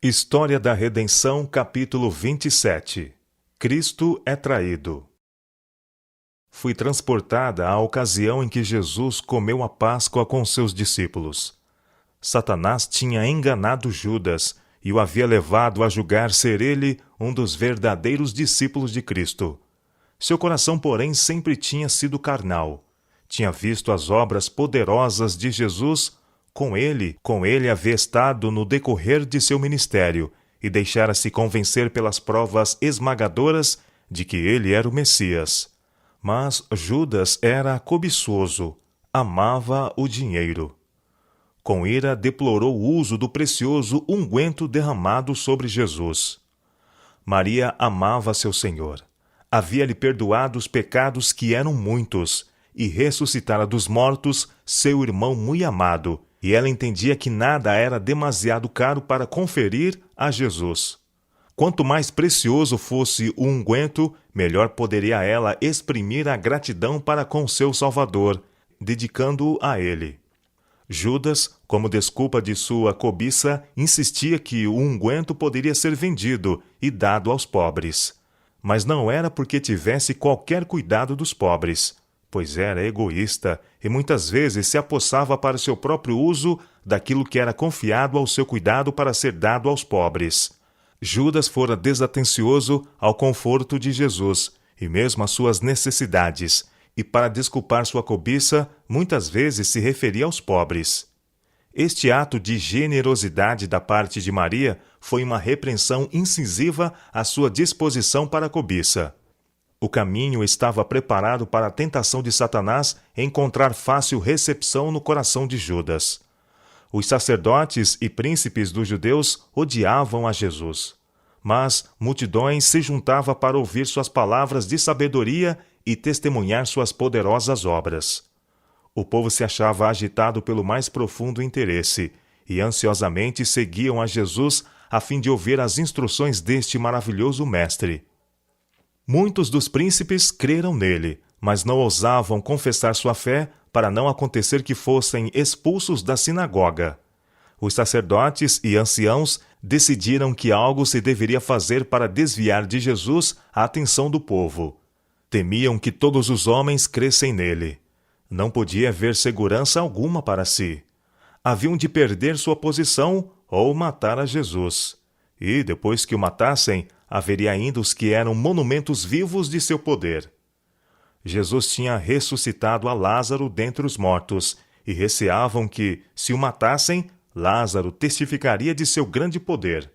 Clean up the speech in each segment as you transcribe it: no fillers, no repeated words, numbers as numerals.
História da Redenção, capítulo 27. Cristo é traído. Fui transportada à ocasião em que Jesus comeu a Páscoa com seus discípulos. Satanás tinha enganado Judas e o havia levado a julgar ser ele um dos verdadeiros discípulos de Cristo. Seu coração, porém, sempre tinha sido carnal. Tinha visto as obras poderosas de Jesus. Com ele havia estado no decorrer de seu ministério e deixara-se convencer pelas provas esmagadoras de que ele era o Messias. Mas Judas era cobiçoso, amava o dinheiro. Com ira deplorou o uso do precioso unguento derramado sobre Jesus. Maria amava seu Senhor. Havia-lhe perdoado os pecados que eram muitos e ressuscitara dos mortos seu irmão muito amado, e ela entendia que nada era demasiado caro para conferir a Jesus. Quanto mais precioso fosse o unguento, melhor poderia ela exprimir a gratidão para com seu Salvador, dedicando-o a ele. Judas, como desculpa de sua cobiça, insistia que o unguento poderia ser vendido e dado aos pobres. Mas não era porque tivesse qualquer cuidado dos pobres, pois era egoísta e muitas vezes se apossava para seu próprio uso daquilo que era confiado ao seu cuidado para ser dado aos pobres. Judas fora desatencioso ao conforto de Jesus e mesmo às suas necessidades, e para desculpar sua cobiça, muitas vezes se referia aos pobres. Este ato de generosidade da parte de Maria foi uma repreensão incisiva à sua disposição para a cobiça. O caminho estava preparado para a tentação de Satanás encontrar fácil recepção no coração de Judas. Os sacerdotes e príncipes dos judeus odiavam a Jesus, mas multidões se juntavam para ouvir suas palavras de sabedoria e testemunhar suas poderosas obras. O povo se achava agitado pelo mais profundo interesse e ansiosamente seguiam a Jesus a fim de ouvir as instruções deste maravilhoso mestre. Muitos dos príncipes creram nele, mas não ousavam confessar sua fé para não acontecer que fossem expulsos da sinagoga. Os sacerdotes e anciãos decidiram que algo se deveria fazer para desviar de Jesus a atenção do povo. Temiam que todos os homens crescem nele. Não podia haver segurança alguma para si. Haviam de perder sua posição ou matar a Jesus. E, depois que o matassem, haveria ainda os que eram monumentos vivos de seu poder. Jesus tinha ressuscitado a Lázaro dentre os mortos, e receavam que, se o matassem, Lázaro testificaria de seu grande poder.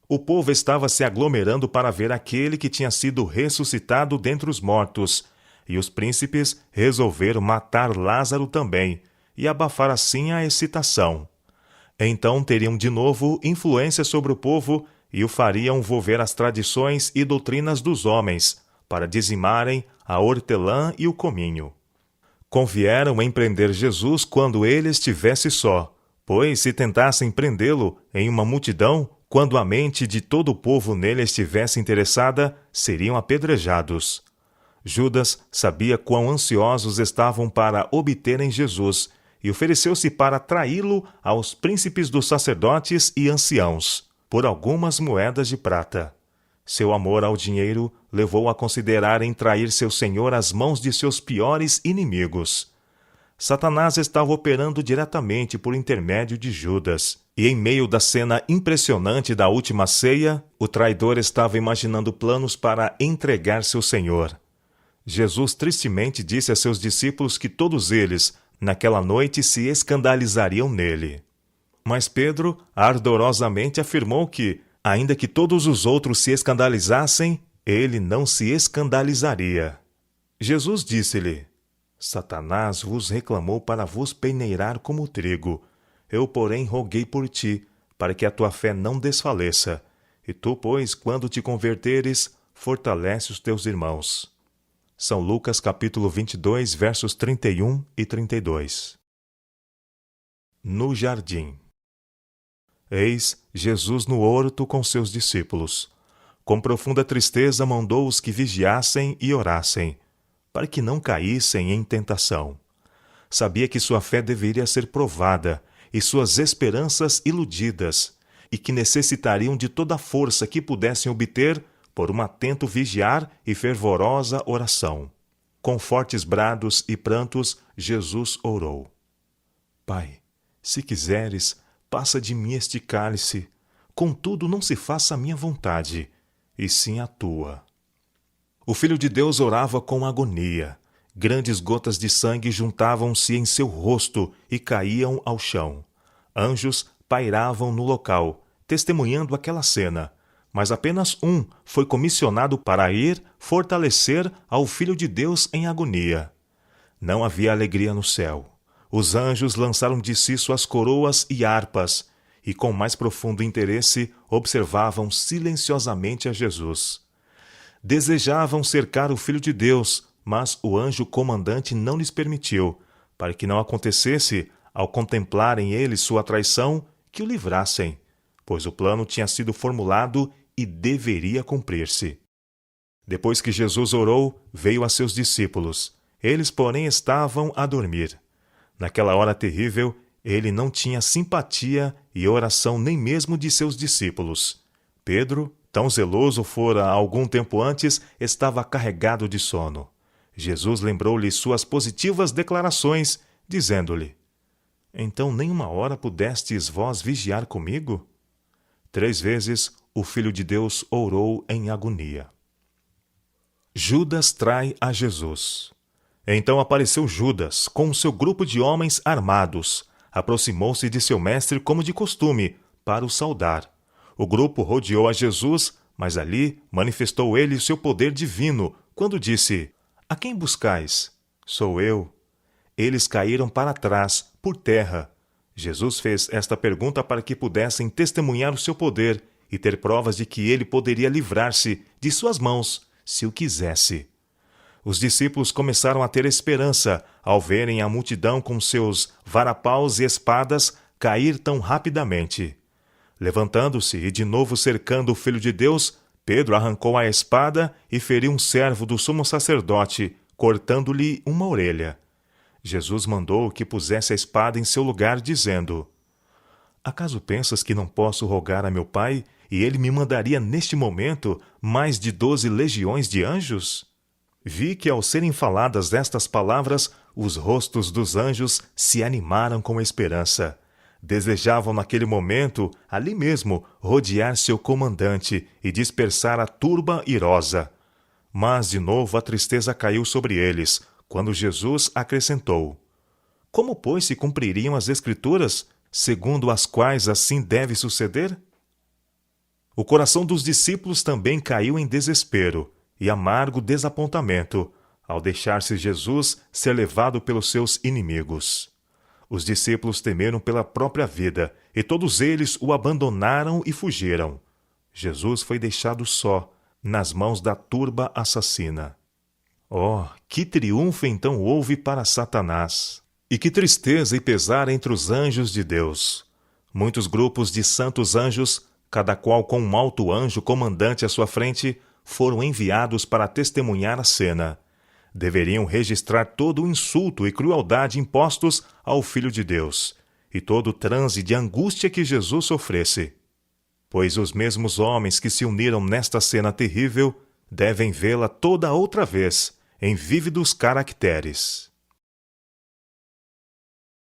O povo estava se aglomerando para ver aquele que tinha sido ressuscitado dentre os mortos, e os príncipes resolveram matar Lázaro também, e abafar assim a excitação. Então teriam de novo influência sobre o povo e o fariam volver às tradições e doutrinas dos homens, para dizimarem a hortelã e o cominho. Convieram em prender Jesus quando ele estivesse só, pois se tentassem prendê-lo em uma multidão, quando a mente de todo o povo nele estivesse interessada, seriam apedrejados. Judas sabia quão ansiosos estavam para obterem Jesus, e ofereceu-se para traí-lo aos príncipes dos sacerdotes e anciãos, por algumas moedas de prata. Seu amor ao dinheiro levou-o a considerar em trair seu Senhor às mãos de seus piores inimigos. Satanás estava operando diretamente por intermédio de Judas, e em meio da cena impressionante da última ceia, o traidor estava imaginando planos para entregar seu Senhor. Jesus tristemente disse a seus discípulos que todos eles, naquela noite, se escandalizariam nele. Mas Pedro ardorosamente afirmou que, ainda que todos os outros se escandalizassem, ele não se escandalizaria. Jesus disse-lhe: Satanás vos reclamou para vos peneirar como trigo. Eu, porém, roguei por ti, para que a tua fé não desfaleça. E tu, pois, quando te converteres, fortalece os teus irmãos. São Lucas capítulo 22, versos 31 e 32. No jardim. Eis Jesus no horto com seus discípulos. Com profunda tristeza mandou-os que vigiassem e orassem, para que não caíssem em tentação. Sabia que sua fé deveria ser provada e suas esperanças iludidas, e que necessitariam de toda a força que pudessem obter por um atento vigiar e fervorosa oração. Com fortes brados e prantos, Jesus orou: Pai, se quiseres, passa de mim este cálice. Contudo, não se faça a minha vontade, e sim a tua. O Filho de Deus orava com agonia. Grandes gotas de sangue juntavam-se em seu rosto e caíam ao chão. Anjos pairavam no local, testemunhando aquela cena, mas apenas um foi comissionado para ir fortalecer ao Filho de Deus em agonia. Não havia alegria no céu. Os anjos lançaram de si suas coroas e harpas, e com mais profundo interesse observavam silenciosamente a Jesus. Desejavam cercar o Filho de Deus, mas o anjo comandante não lhes permitiu, para que não acontecesse, ao contemplarem eles sua traição, que o livrassem, pois o plano tinha sido formulado e deveria cumprir-se. Depois que Jesus orou, veio a seus discípulos. Eles, porém, estavam a dormir. Naquela hora terrível, ele não tinha simpatia e oração nem mesmo de seus discípulos. Pedro, tão zeloso fora algum tempo antes, estava carregado de sono. Jesus lembrou-lhe suas positivas declarações, dizendo-lhe: Então nem uma hora pudestes vós vigiar comigo? 3 vezes o Filho de Deus orou em agonia. Judas trai a Jesus. Então apareceu Judas, com o seu grupo de homens armados. Aproximou-se de seu mestre como de costume, para o saudar. O grupo rodeou a Jesus, mas ali manifestou ele o seu poder divino, quando disse: A quem buscais? Sou eu. Eles caíram para trás, por terra. Jesus fez esta pergunta para que pudessem testemunhar o seu poder e ter provas de que ele poderia livrar-se de suas mãos, se o quisesse. Os discípulos começaram a ter esperança ao verem a multidão com seus varapaus e espadas cair tão rapidamente. Levantando-se e de novo cercando o Filho de Deus, Pedro arrancou a espada e feriu um servo do sumo sacerdote, cortando-lhe uma orelha. Jesus mandou que pusesse a espada em seu lugar, dizendo: Acaso pensas que não posso rogar a meu Pai, e ele me mandaria neste momento mais de 12 legiões de anjos? Vi que, ao serem faladas estas palavras, os rostos dos anjos se animaram com esperança. Desejavam naquele momento, ali mesmo, rodear seu comandante e dispersar a turba irosa. Mas, de novo, a tristeza caiu sobre eles, quando Jesus acrescentou: Como, pois, se cumpririam as Escrituras, segundo as quais assim deve suceder? O coração dos discípulos também caiu em desespero e amargo desapontamento, ao deixar-se Jesus ser levado pelos seus inimigos. Os discípulos temeram pela própria vida, e todos eles o abandonaram e fugiram. Jesus foi deixado só, nas mãos da turba assassina. Oh, que triunfo então houve para Satanás! E que tristeza e pesar entre os anjos de Deus! Muitos grupos de santos anjos, cada qual com um alto anjo comandante à sua frente, foram enviados para testemunhar a cena. Deveriam registrar todo o insulto e crueldade impostos ao Filho de Deus, e todo o transe de angústia que Jesus sofresse. Pois os mesmos homens que se uniram nesta cena terrível devem vê-la toda outra vez, em vívidos caracteres.